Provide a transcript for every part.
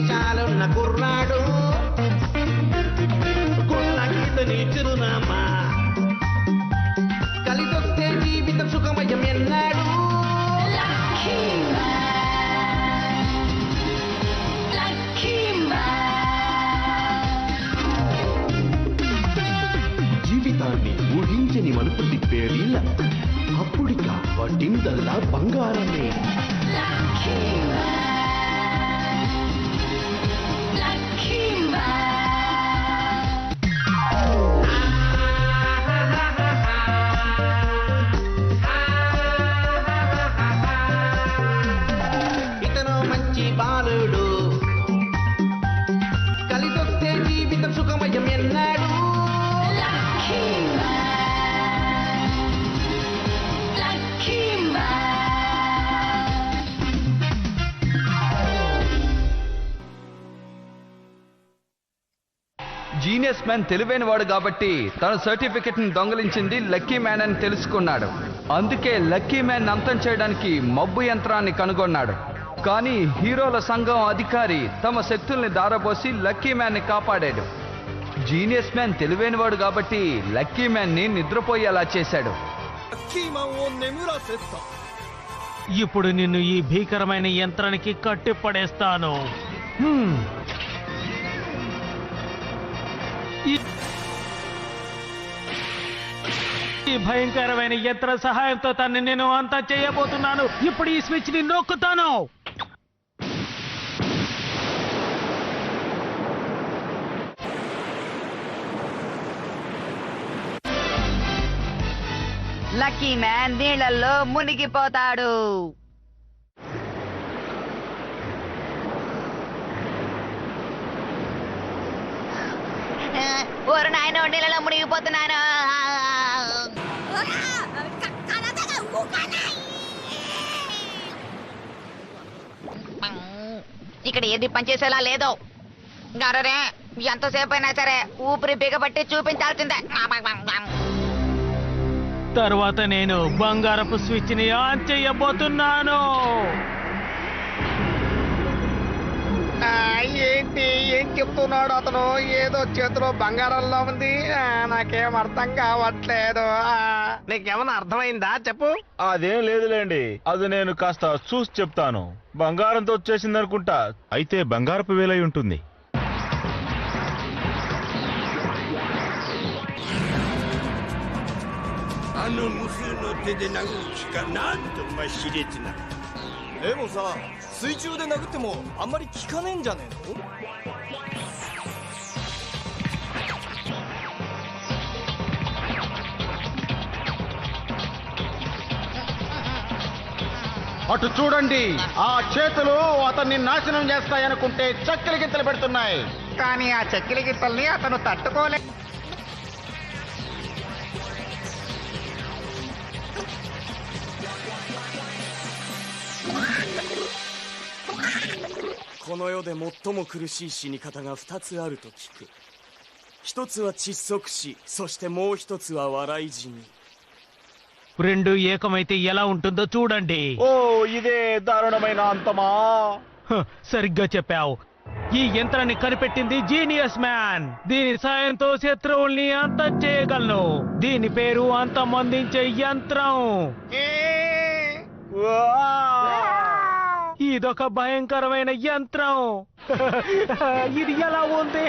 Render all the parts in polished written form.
మీసాలున్న కుర్రాడు గుళ్ళకితని చిరునామా కలిసొస్తే జీవితం సుఖమయం ఎన్నాడు జీవితాన్ని ఊహించని మలుపు తిప్పేది అప్పుడిక వడ్డిందల్లా బంగారమే ఇతను మంచి బాలుడు కలిసొస్తే జీవితం సుఖమయం ఎన్నాడు జీనియస్ మ్యాన్ తెలివైన వాడు కాబట్టి తన సర్టిఫికెట్ ని దొంగలించింది లక్కీ మ్యాన్ అని తెలుసుకున్నాడు. అందుకే లక్కీ మ్యాన్ అంతం చేయడానికి మబ్బు యంత్రాన్ని కనుగొన్నాడు. కానీ హీరోల సంఘం అధికారి తమ శక్తుల్ని దారబోసి లక్కీ మ్యాన్ ని కాపాడాడు. జీనియస్ మ్యాన్ తెలివైనవాడు కాబట్టి లక్కీ మ్యాన్ ని నిద్రపోయేలా చేశాడు. ఇప్పుడు నిన్ను ఈ భీకరమైన యంత్రానికి కట్టిపడేస్తాను. ఈ భయంకరమైన యంత్ర సహాయంతో తన్ని నేను అంతా చేయబోతున్నాను. ఇప్పుడు ఈ స్విచ్ ని నొక్కుతాను. లక్కీ మ్యాన్ నీళ్లలో మునిగిపోతాడు. ఓరు నాయన నీళ్ళలో మునిగిపోతున్నాను. ఇక్కడ ఏది పనిచేసేలా లేదు. గరే ఎంతసేపు అయినా సరే ఊపిరి బిగబట్టి చూపించాల్సిందే. తర్వాత నేను బంగారపు స్విచ్ ని ఆన్ చేయబోతున్నాను. ఏంటి ఏం చెప్తున్నాడు అతను? ఏదో చేతిలో బంగారంలో ఉంది. నాకేం అర్థం కావట్లేదు. నీకేమన్నా అర్థమైందా? చెప్పు. అదేం లేదులేండి, అది నేను కాస్త చూసి చెప్తాను. బంగారంతో వచ్చేసింది అనుకుంటా. అయితే బంగారపు వేలై ఉంటుంది. అటు చూడండి, ఆ చేతులు అతన్ని నాశనం చేస్తాయనుకుంటే చక్కెర గింతలు పెడుతున్నాయి. కానీ ఆ చక్కెర గింతల్ని అతను తట్టుకోలే. この世で最も苦しい死に方が2つあると聞く。一つは窒息死、そしてもう一つは笑い死に。 రెండు ఏకమైతే ఎలా ఉంటుందో చూడండి. ఓ ఇదే దారుణమైన అంతమా? సరిగ్గా చెప్పావు. ఈ యంత్రాన్ని కనిపెట్టింది జీనియస్ మ్యాన్. దీని సాయంతో శత్రువుల్ని అంతం చేయగలను. దీని పేరు అంతమొందించే యంత్రం. ఇదొక భయంకరమైన యంత్రం. ఇది ఎలా ఉంది?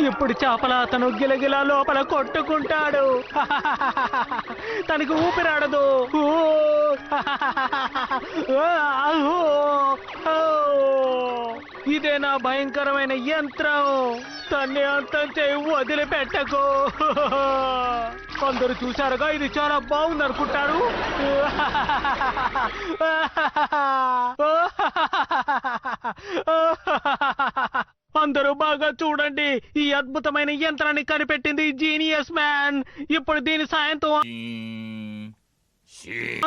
ఇప్పుడు చేపల అతను గిలగిలా లోపల కొట్టుకుంటాడు. తనకు ఊపిరాడదు. ఇదే నా భయంకరమైన యంత్రం. తన్ని అంతం చేయి, వదిలిపెట్టకు. అందరూ చూశారుగా, ఇది చాలా బాగుంది అనుకుంటారు. అందరూ బాగా చూడండి, ఈ అద్భుతమైన యంత్రాన్ని కనిపెట్టింది జీనియస్ మ్యాన్. ఇప్పుడు దీని సాయంతో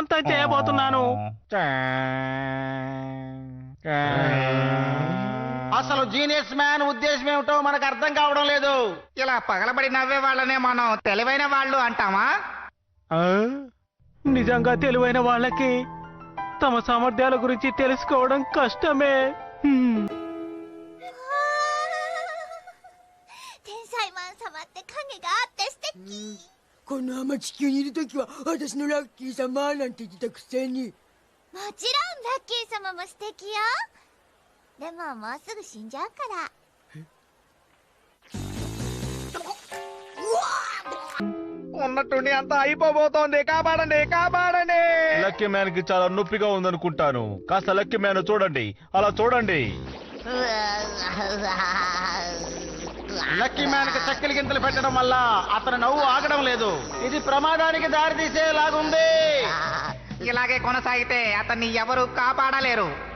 అంతా చేయబోతున్నాను. అసలు జీనియస్ మ్యాన్ ఉద్దేశం ఏమిటో మనకు అర్థం కావడం లేదు. ఇలా పగలబడి నవ్వే వాళ్ళనే మనం తెలివైన వాళ్ళు అంటామా? ఆ? నిజంగా తెలివైన వాళ్ళకి తమ సామర్థ్యాల గురించి తెలుసుకోవడం కష్టమే. 天才マン様って影があって素敵。このまま地球にいるときは私のラッキー様なんて言ってたくせに。もちろんラッキー様も素敵よ。でももうすぐ死んじゃうから。 ఉన్నట్టుండి అంతా అయిపోబోతోంది. కాపాడండి, కాపాడండి. లక్కీ మ్యాన్ కి చాలా నొప్పిగా ఉందనుకుంటాను. కాస్త లక్కీ మ్యాన్ చూడండి, అలా చూడండి. లక్కీ మ్యాన్ కి చక్కెలి గింతలు పెట్టడం వల్ల అతని నవ్వు ఆగడం లేదు. ఇది ప్రమాదానికి దారితీసేలాగుంది. ఇలాగే కొనసాగితే అతన్ని ఎవరు కాపాడలేరు.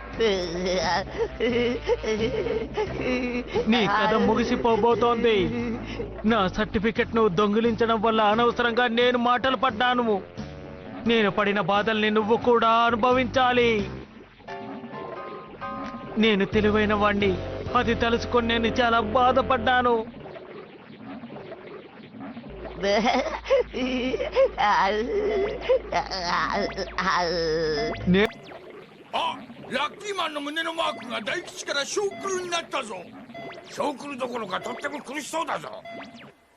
నీ కథ ముగిసిపోబోతోంది. నా సర్టిఫికెట్ ను దొంగిలించడం వల్ల అనవసరంగా నేను మాటలు పడ్డాను. నేను పడిన బాధల్ని నువ్వు కూడా అనుభవించాలి. నేను తెలివైన వాణ్ణి, అది తలుచుకొని నేను చాలా బాధపడ్డాను. నే- あ、ラッキーマンの胸のマークが大吉から小黒になったぞ。小黒どころかとっても苦しそうだぞ。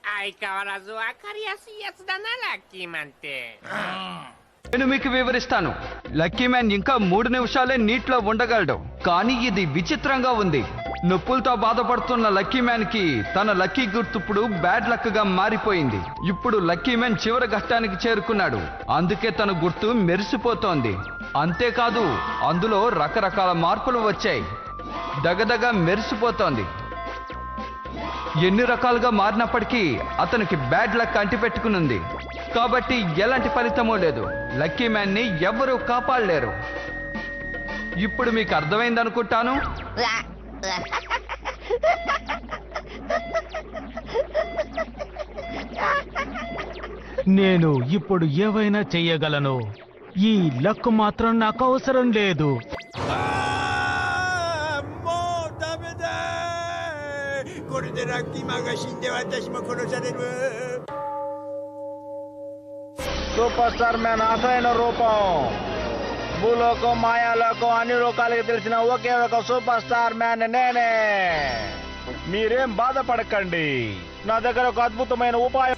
相変わらず分かりやすいやつだな、ラッキーマンって。 నేను మీకు వివరిస్తాను. లక్కీ మ్యాన్ ఇంకా 3 నిమిషాలే నీటిలో ఉండగలడు. కానీ ఇది విచిత్రంగా ఉంది. నొప్పులతో బాధపడుతున్న లక్కీ మ్యాన్ కి తన లక్కీ గుర్తుప్పుడు బ్యాడ్ లక్ గా మారిపోయింది. ఇప్పుడు లక్కీ మ్యాన్ చివరి ఘట్టానికి చేరుకున్నాడు. అందుకే తన గుర్తు మెరిసిపోతోంది. అంతేకాదు అందులో రకరకాల మార్పులు వచ్చాయి. దగదగ మెరిసిపోతోంది. ఎన్ని రకాలుగా మారినప్పటికీ అతనికి బ్యాడ్ లక్ అంటిపెట్టుకునుంది. కాబట్టి ఎలాంటి ఫలితమూ లేదు. లక్కీ మ్యాన్ ని ఎవ్వరూ కాపాడలేరు. ఇప్పుడు మీకు అర్థమైందనుకుంటాను. నేను ఇప్పుడు ఏవైనా చెయ్యగలను. ఈ లక్ మాత్రం నాకు అవసరం లేదు. もうダメだ。これでラッキーマンが死んで私も殺される。 సూపర్ స్టార్ మ్యాన్ అసలైన రూపం. భూలోకం, మాయాలోకం అన్ని లోకాలకి తెలిసిన ఒకే ఒక సూపర్ స్టార్ మ్యాన్ నేనే. మీరేం బాధపడకండి. నా దగ్గర ఒక అద్భుతమైన ఉపాయం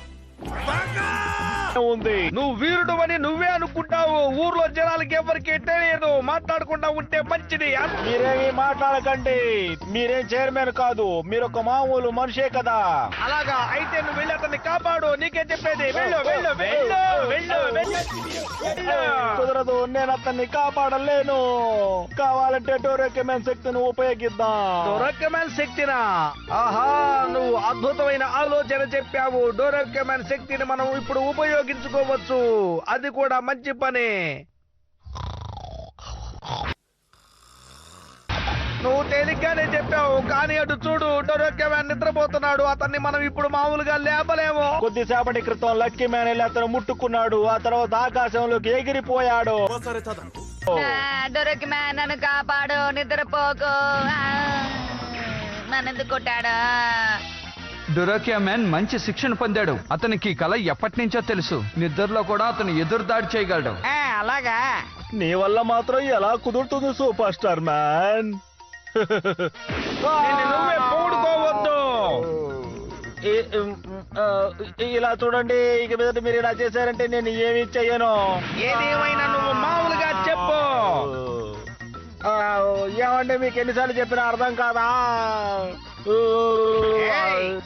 ఉంది. నువ్వు వీరుడు అని నువ్వే అనుకుంటావు. ఊర్లో జనాలకి ఎవరికి తెలియదు. మాట్లాడకుండా ఉంటే మంచిది. మీరేమీ మాట్లాడకండి. మీరేం చైర్మన్ కాదు. మీరు ఒక మామూలు మనిషే కదా. అలాగా అయితే నువ్వు వెళ్ళి అతన్ని కాపాడు. నీకే చెప్పేది. వెళ్ళు వెళ్ళు వెళ్ళు వెళ్ళు వెళ్ళు. కుదరదు. నేను అతన్ని కాపాడలేను. కావాలంటే డోరేమన్ శక్తిని ఉపయోగిద్దాం. డోరేమన్ శక్తినా? ఆహా, నువ్వు అద్భుతమైన ఆలోచన చెప్పావు. డోరేమన్ శక్తిని మనం ఇప్పుడు ఉపయోగించుకోవచ్చు. అది కూడా మంచి పని. నువ్వు తేలిగ్గానే చెప్పావు. కానీ అటు చూడు, లక్కీ మ్యాన్ నిద్రపోతున్నాడు. అతన్ని మనం ఇప్పుడు మామూలుగా లేపలేము. కొద్దిసేపటి క్రితం లక్కీ మ్యాన్ వెళ్ళి అతను ముట్టుకున్నాడు. ఆ తర్వాత ఆకాశంలోకి ఎగిరిపోయాడు. దొరికి మ్యాన్ నన్ను కాపాడు, నిద్రపోకు. నన్నెందుకు కొట్టాడు? డొరాకియా మ్యాన్ మంచి శిక్షణ పొందాడు. అతనికి కళ ఎప్పటి నుంచో తెలుసు. నిద్రలో కూడా అతను ఎదురుదాడి చేయగలడు. అలాగా? నీ వల్ల మాత్రం ఎలా కుదురుతుంది సూపర్ స్టార్ మ్యాన్? నువ్వే పోడుకోవద్దు. ఇలా చూడండి, ఇక మీద మీరు ఇలా చేశారంటే నేను ఏమి చెయ్యను. ఏదేమైనా నువ్వు మామూలుగా చెప్పు. ఏమంటే మీకు ఎన్నిసార్లు చెప్పినా అర్థం కాదా?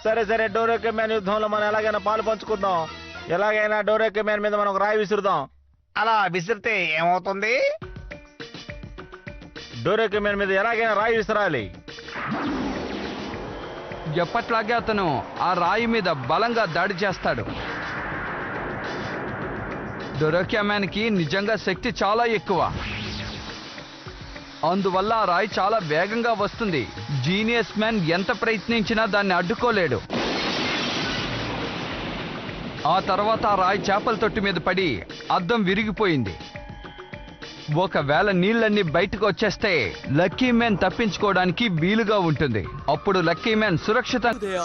సరే సరే, డోరేమన్ యుద్ధంలో మనం ఎలాగైనా పాలు పంచుకుందాం. ఎలాగైనా డోరేమన్ మీద మనం ఒక రాయి విసురుదాం. అలా విసిరితే ఏమవుతుంది? డోరేమన్ మీద ఎలాగైనా రాయి విసరాలి. ఎప్పట్లాగే అతను ఆ రాయి మీద బలంగా దాడి చేస్తాడు. డొరాకియా మ్యాన్ కి నిజంగా శక్తి చాలా ఎక్కువ. అందువల్ల ఆ రాయి చాలా వేగంగా వస్తుంది. జీనియస్ మ్యాన్ ఎంత ప్రయత్నించినా దాన్ని అడ్డుకోలేడు. ఆ తర్వాత ఆ రాయి చేపల తొట్టి మీద పడి అద్దం విరిగిపోయింది. ఒకవేళ నీళ్ళన్నీ బయటకు వచ్చేస్తే లక్కీ మ్యాన్ తప్పించుకోవడానికి వీలుగా ఉంటుంది. అప్పుడు లక్కీ మ్యాన్ సురక్షితంగా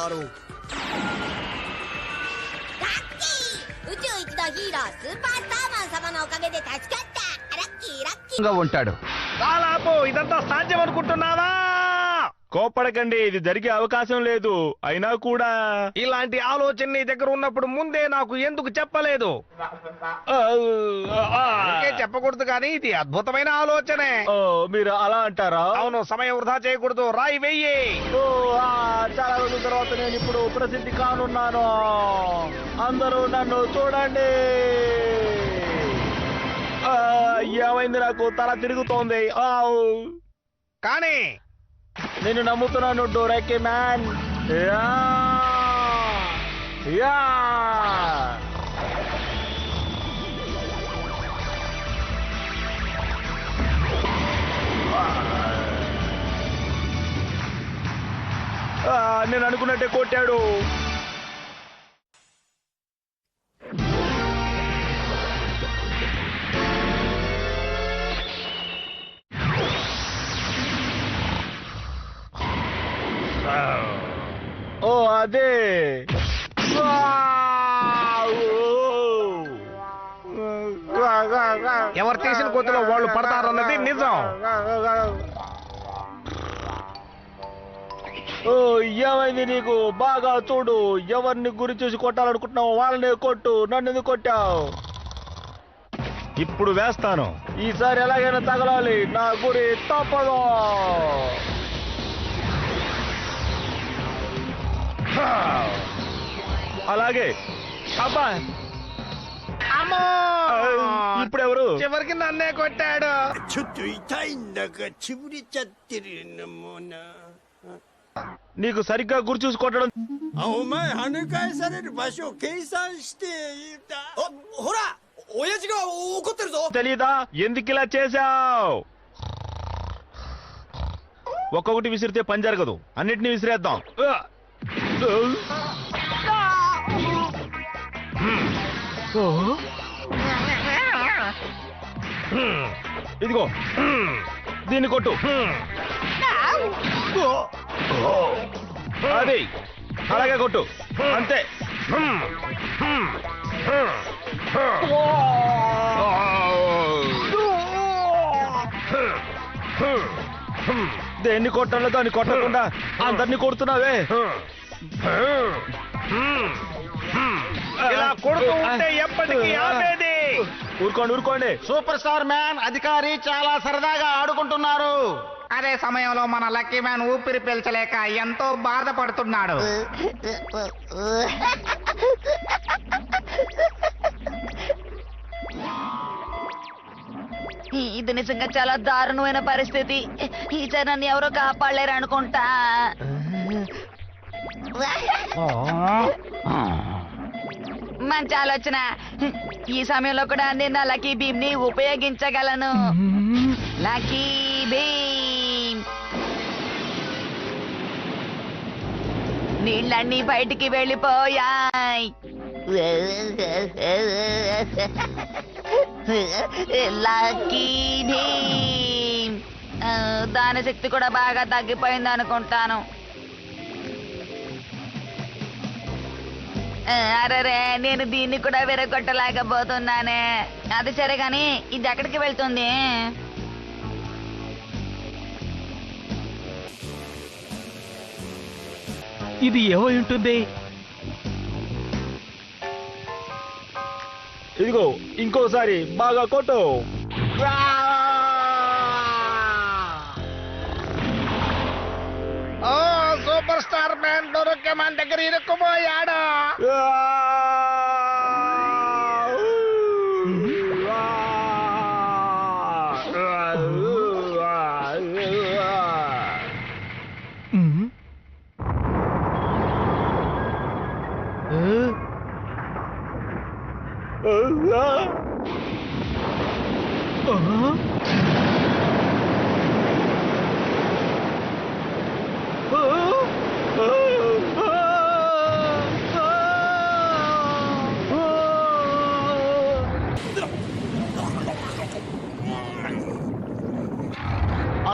宇宙一のヒーロースーパースターマン様のおかげで助かったラッキーラッキー ఉంటాడు. చాలాపో ఇదంతా సాధ్యం అనుకుంటున్నావా? కోపడకండి, ఇది జరిగే అవకాశం లేదు. అయినా కూడా ఇలాంటి ఆలోచన నీ దగ్గర ఉన్నప్పుడు ముందే నాకు ఎందుకు చెప్పలేదు? చెప్పకూడదు కానీ ఇది అద్భుతమైన ఆలోచనే. మీరు అలా అంటారా? అవును, సమయం వృధా చేయకూడదు. రాయి వెయ్యి. చాలా రోజుల తర్వాత నేను ఇప్పుడు ప్రసిద్ధి కానున్నాను. అందరూ నన్ను చూడండి. ఏమైంది? నాకు తల తిరుగుతోంది. కానీ నేను నమ్ముతున్నాను డోరాకే మ్యాన్. నేను అనుకున్నట్టే కొట్టాడు. ఓ అదే, ఎవరు తీసిన కొత్తలో వాళ్ళు పడతారన్నది నిజం. ఓ ఏమైంది నీకు? బాగా చూడు, ఎవరిని గురి చూసి కొట్టాలనుకుంటున్నావు వాళ్ళనే కొట్టు. నన్ను ఎందుకు కొట్టావు? ఇప్పుడు వేస్తాను. ఈసారి ఎలాగైనా తగలాలి. నా గురి తప్పదు. అలాగే. అబ్బా, ఇప్పుడెవరు? చివరికి నన్నే కొట్టాడు. ちょっと痛いんだが潰れちゃってるのもな。 నీకు సరిగ్గా గురి చూసి కొట్టడం. お前跳ね返される場所を計算していた。ほら親父が怒ってるぞ。 తెలీదా? ఎందుకు ఇలా చేశావు? ఒక్కొక్కటి విసిరితే పని జరగదు. అన్నిటినీ విసిరేద్దాం. ఇదిగో దీన్ని కొట్టు. అది అలాగే కొట్టు. అంతే. దేన్ని కొట్టాలో దాన్ని కొట్టకుండా అందరినీ కొడుతున్నావే. ఇలా కొడుతూ ఉంటే ఎప్పటికీ ఆపేది. ఊరుకోండి ఊరుకోండి. సూపర్ స్టార్ మ్యాన్ అధికారి చాలా సరదాగా ఆడుకుంటున్నారు. అదే సమయంలో మన లక్కీ మ్యాన్ ఊపిరి పీల్చలేక ఎంతో బాధపడుతున్నాడు. ఇది నిజంగా చాలా దారుణమైన పరిస్థితి. ఈసారి నన్ను ఎవరో కాపాడలేరు అనుకుంటా. మంచి ఆలోచన. ఈ సమయంలో కూడా నేను నా లక్కీ బీమ్ ని ఉపయోగించగలను. Lucky beam. నీళ్ళన్నీ బయటికి వెళ్ళిపోయాయి. లక్కీ భీమ్. దాని శక్తి కూడా బాగా తగ్గిపోయింది అనుకుంటాను. అరే, నేను దీన్ని కూడా విరగొట్టలేకపోతున్నానే. అది సరే గాని ఇది ఎక్కడికి వెళ్తుంది? ఇది ఏమై ఉంటుంది? ఇదిగో ఇంకోసారి బాగా కొట్టు. ఓ సూపర్ స్టార్ మ్యాన్ డోరాకే మ్యాన్ దగ్గర ఇరుక్కుపోయాడు.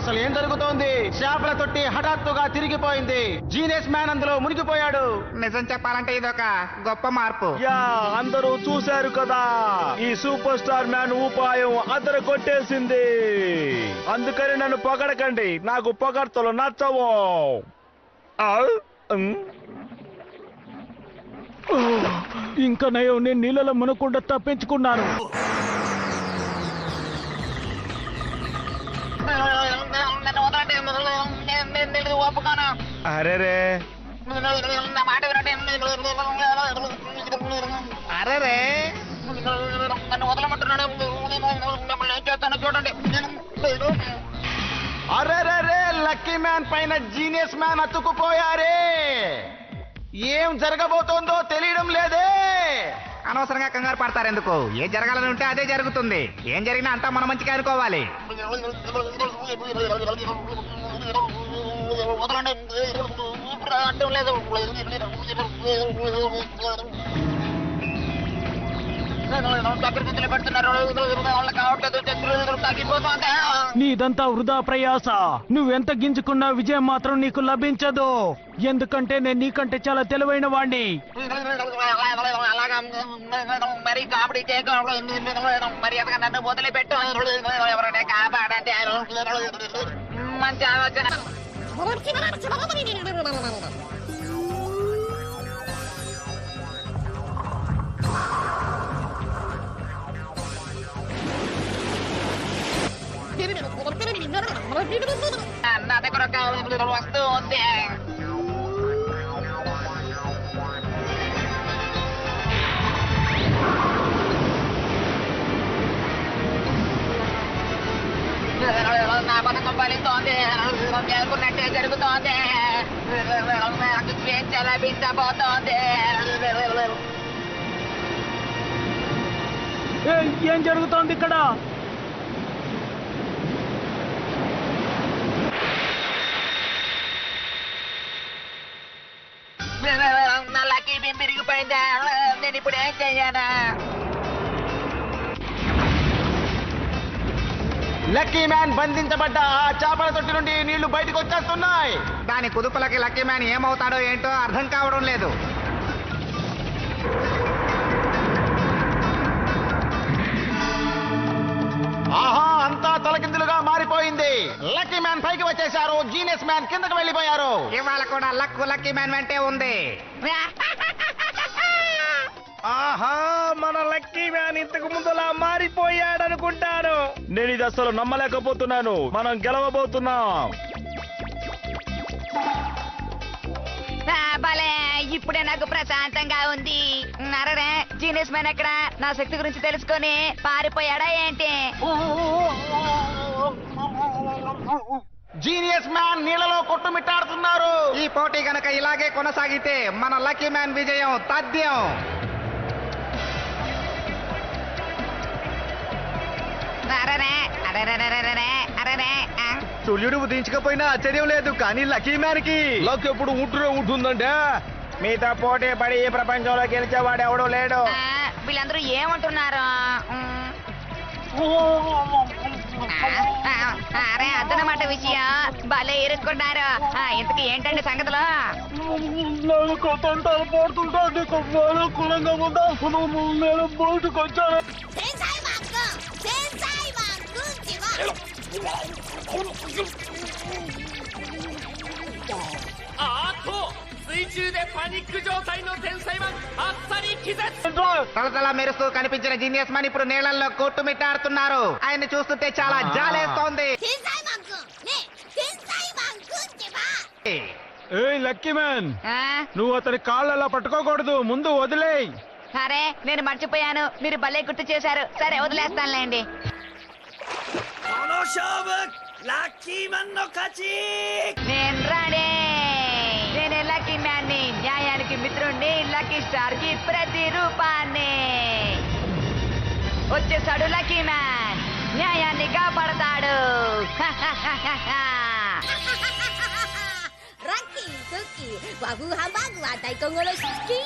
అసలు ఏం జరుగుతోంది? చేపల తొట్టి హఠాత్తుగా తిరిగిపోయింది. జీనియస్ మ్యాన్ అందులో మునిగిపోయాడు. నిజం చెప్పాలంటే ఇదొక గొప్ప మార్పు. యా, అందరూ చూశారు కదా, ఈ సూపర్ స్టార్ మ్యాన్ ఉపాయం అందరు కొట్టేసింది. అందుకని నన్ను పొగడకండి, నాకు పొగడ్తలు నచ్చవు. ఇంకా నయం, నేను నీళ్ళలో మునకుండా తప్పించుకున్నాను. నన్ను వదలండి, నేను ఒప్పుకోను. అరేరే నా మాట వినండి. అరే నన్ను వదలమంటున్నాడు. మిమ్మల్ని ఏం చేస్తానో చూడండి. అరెరే, లక్కీ మ్యాన్ పైన జీనియస్ మ్యాన్ అతుక్కుపోయారే. ఏం జరగబోతోందో తెలియడం లేదే. అనవసరంగా కంగారు పడతారు ఎందుకు? ఏం జరగాలని ఉంటే అదే జరుగుతుంది. ఏం జరిగినా అంతా మన మంచిగా అనుకోవాలి. వదలండి, అడ్డం లేదు. నీదంతా వృధా ప్రయాస. నువ్వెంత గింజుకున్నా విజయం మాత్రం నీకు లభించదు. ఎందుకంటే నేను నీకంటే చాలా తెలివైన వాణ్ణి. అలాగా మరి కామెడీ మర్యాదగా నన్ను వదిలిపెట్టు. ఎవరైనా కాపాడండి. మంచి ఆలోచన. నా దగ్గర ఒక వస్తువు ఉంది. నా పథకం ఫలిస్తోంది. అనుకున్నట్టే జరుగుతోంది. నాకు స్వేచ్ఛ లభించబోతోంది. ఏం జరుగుతోంది ఇక్కడ? నా లక్కీ బీమ్ విరిగిపోయిందా? నేను ఇప్పుడు ఏం చెయ్యానా? లక్కీ మ్యాన్ బంధించబడ్డ ఆ చేపల తొట్టి నుండి నీళ్లు బయటకు వచ్చేస్తున్నాయి. దాని కుదుపులకి లక్కీ మ్యాన్ ఏమవుతాడో ఏంటో అర్థం కావడం లేదు. ఆహా, అంతా తలకిందులుగా మారిపోయింది. లక్కీ మ్యాన్ పైకి వచ్చేశారు, జీనియస్ మ్యాన్ కిందకు వెళ్ళిపోయారు. ఇవాళ కూడా లక్కీ మ్యాన్ వెంటే ఉంది. ఆహా, మన లక్కీ మ్యాన్ ఇంతకు ముందులా మారిపోయాడనుకుంటాను. నేను ఇది అసలు నమ్మలేకపోతున్నాను. మనం గెలవబోతున్నాం. భలే, ఇప్పుడే నాకు ప్రశాంతంగా ఉంది. నరరే, జీనియస్ మ్యాన్ ఎక్కడ? నా శక్తి గురించి తెలుసుకొని పారిపోయాడా ఏంటి? జీనియస్ మ్యాన్ నీళ్ళలో కొట్టుమిట్టాడుతున్నారు. ఈ పోటీ గనక ఇలాగే కొనసాగితే మన లక్కీ మ్యాన్ విజయం తథ్యం. సూర్యుడు ఉదయించకపోయినా ఆశ్చర్యం లేదు, కానీ లక్కీ మ్యాన్ కి లక్ ఎప్పుడు ఉంటుందంటే మీతో పోటీ పడి ఈ ప్రపంచంలో గెలిచేవాడు ఎవడూ లేడు. వీళ్ళందరూ ఏమంటున్నారు? అరే, అదనమాట విషయం. భలే ఇరుక్కున్నారు. ఇంతకీ ఏంటండి సంగతిలో? బయటకొచ్చాను. తలతలా మెరుస్తూ కనిపించిన జీనియస్ మ్యాన్ ఇప్పుడు నీళ్లలో కొట్టుమిట్టాడుతున్నారు. ఆయన్ని చూస్తుంటే చాలా జాలేస్తోంది. లక్కీ మ్యాన్, నువ్వు అతని కాళ్ళలా పట్టుకోకూడదు. ముందు వదిలేయ్. అరే, నేను మర్చిపోయాను. మీరు భలే గుర్తు చేశారు. సరే, వదిలేస్తానులేండి. నేను రాడే. నేను లక్కీ మ్యాన్ ని, న్యాయానికి మిత్రుణ్ణి, లక్కీ స్టార్ కి ప్రతిరూపాన్ని. వచ్చేసాడు లక్కీ మ్యాన్, న్యాయాన్ని కాపాడతాడు. రక్కీ సుక్కీ బాబు హంబాగు ఆ దైకొంగలో సుక్కీ.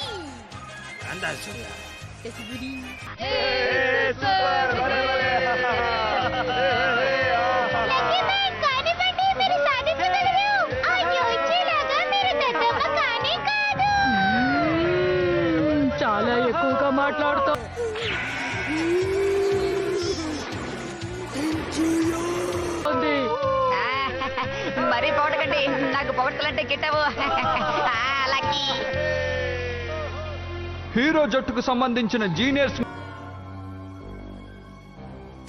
లక్కీ మ్యాన్, కానివ్వండి. ఎక్కువగా మాట్లాడుతా మరీ పొగడకండి, నాకు పొగడతలంటే గిట్టవు. లక్కీ హీరో జట్టుకు సంబంధించిన జీనియర్స్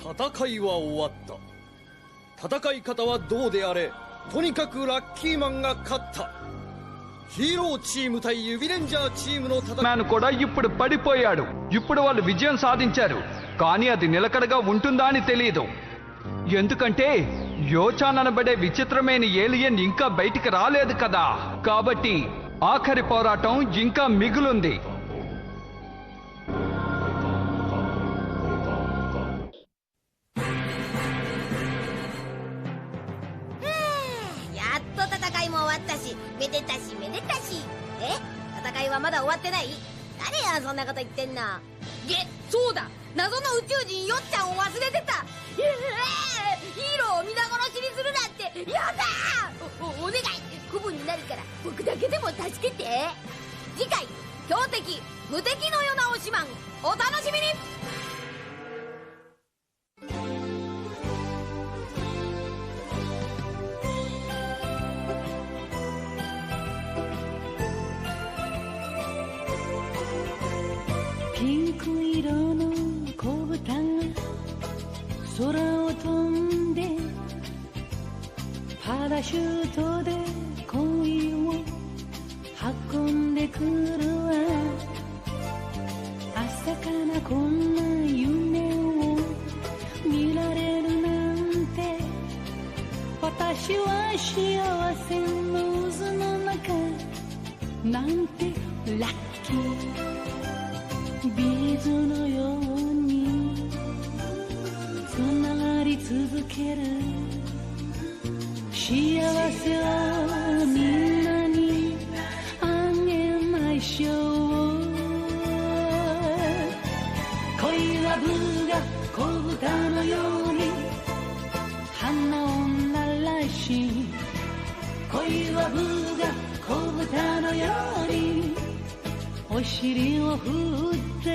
戦いは終わった。戦い方はどうであれ、とにかくラッキーマンが勝った。ヒーローチーム対ユビレンジャーチームの戦い。మ్యాన్ కూడా ఇప్పుడు పడిపోయాడు. ఇప్పుడు వాళ్ళు విజయం సాధించారు, కానీ అది నిలకడగా ఉంటుందా అని తెలియదు. ఎందుకంటే యోచాన్ అనబడే విచిత్రమైన ఏలియన్ ఇంకా బయటికి రాలేదు కదా. కాబట్టి ఆఖరి పోరాటం ఇంకా మిగులుంది.めでたしめでたし。戦いはまだ終わってない？誰やそんなこと言ってんの。そうだ、謎の宇宙人よっちゃんを忘れてた。ヒーローを皆殺しにするなんてやだー。お願い、子分になるから僕だけでも助けて。次回、強敵無敵の世直しマン、お楽しみに。ピンク色の子豚が空を飛んでパラシュートで恋を運んでくるわ。朝からこんな夢を見られるなんて、私は幸せの渦の中なんてラッキー。ビーズのようにつながり続ける幸せをみんなにあげましょう。恋はブが子豚のように花を鳴らし、恋はブが子豚のようにお尻を振って